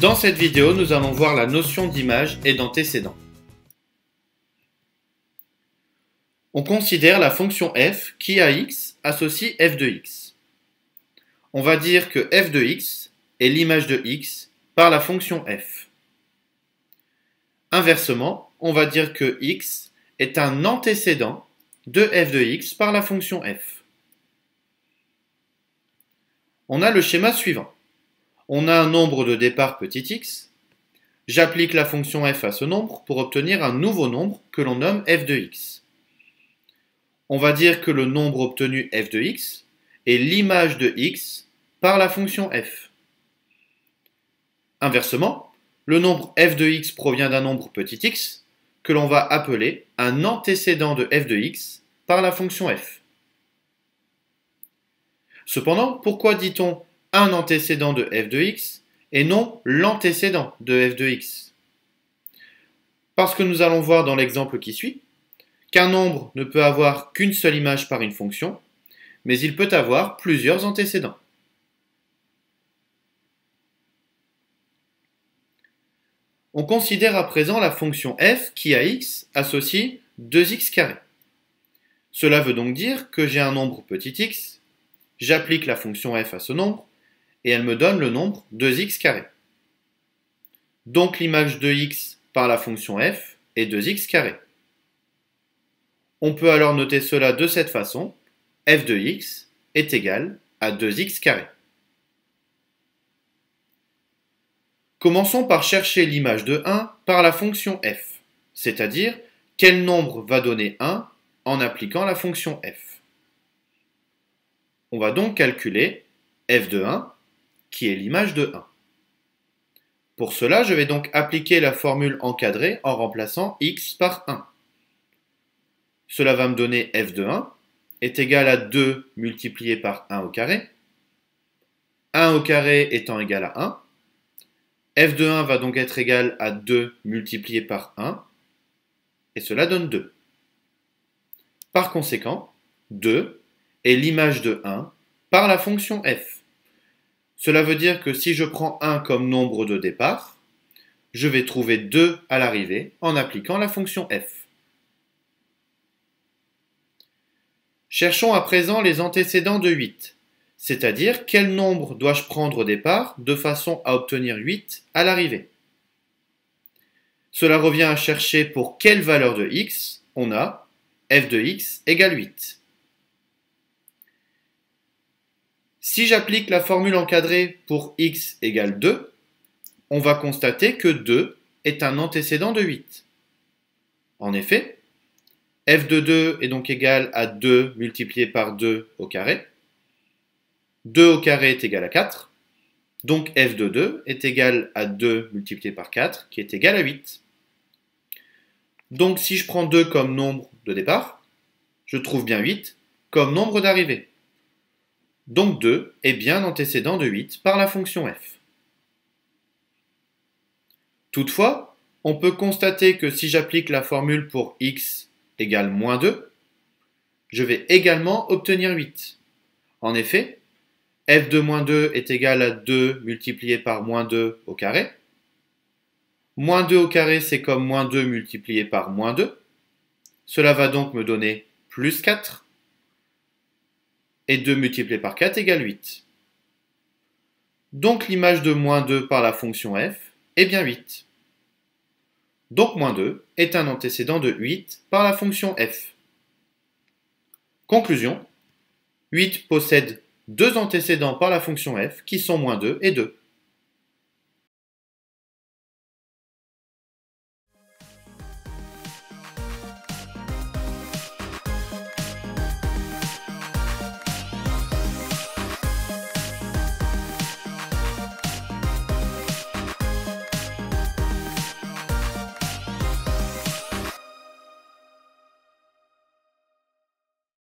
Dans cette vidéo, nous allons voir la notion d'image et d'antécédent. On considère la fonction f qui à x associe f de x. On va dire que f de x est l'image de x par la fonction f. Inversement, on va dire que x est un antécédent de f de x par la fonction f. On a le schéma suivant. On a un nombre de départ petit x. J'applique la fonction f à ce nombre pour obtenir un nouveau nombre que l'on nomme f de x. On va dire que le nombre obtenu f de x est l'image de x par la fonction f. Inversement, le nombre f de x provient d'un nombre petit x que l'on va appeler un antécédent de f de x par la fonction f. Cependant, pourquoi dit-on un antécédent de f de x et non l'antécédent de f de x? Parce que nous allons voir dans l'exemple qui suit qu'un nombre ne peut avoir qu'une seule image par une fonction, mais il peut avoir plusieurs antécédents. On considère à présent la fonction f qui à x associe 2x carré. Cela veut donc dire que j'ai un nombre petit x, j'applique la fonction f à ce nombre, et elle me donne le nombre 2x carré. Donc l'image de x par la fonction f est 2x carré. On peut alors noter cela de cette façon, f de x est égal à 2x carré. Commençons par chercher l'image de 1 par la fonction f, c'est-à-dire quel nombre va donner 1 en appliquant la fonction f. On va donc calculer f de 1, qui est l'image de 1. Pour cela, je vais donc appliquer la formule encadrée en remplaçant x par 1. Cela va me donner f de 1 est égal à 2 multiplié par 1 au carré. 1 au carré étant égal à 1. f de 1 va donc être égal à 2 multiplié par 1. Et cela donne 2. Par conséquent, 2 est l'image de 1 par la fonction f. Cela veut dire que si je prends 1 comme nombre de départ, je vais trouver 2 à l'arrivée en appliquant la fonction f. Cherchons à présent les antécédents de 8, c'est-à-dire quel nombre dois-je prendre au départ de façon à obtenir 8 à l'arrivée. Cela revient à chercher pour quelle valeur de x on a f de x égale 8. Si j'applique la formule encadrée pour x égale 2, on va constater que 2 est un antécédent de 8. En effet, f de 2 est donc égal à 2 multiplié par 2 au carré. 2 au carré est égal à 4. Donc f de 2 est égal à 2 multiplié par 4, qui est égal à 8. Donc si je prends 2 comme nombre de départ, je trouve bien 8 comme nombre d'arrivée. Donc 2 est bien l'antécédent de 8 par la fonction f. Toutefois, on peut constater que si j'applique la formule pour x égale moins 2, je vais également obtenir 8. En effet, f de moins 2 est égal à 2 multiplié par moins 2 au carré. Moins 2 au carré, c'est comme moins 2 multiplié par moins 2. Cela va donc me donner plus 4. Et 2 multiplié par 4 égale 8. Donc l'image de moins 2 par la fonction f est bien 8. Donc moins 2 est un antécédent de 8 par la fonction f. Conclusion, 8 possède deux antécédents par la fonction f qui sont moins 2 et 2.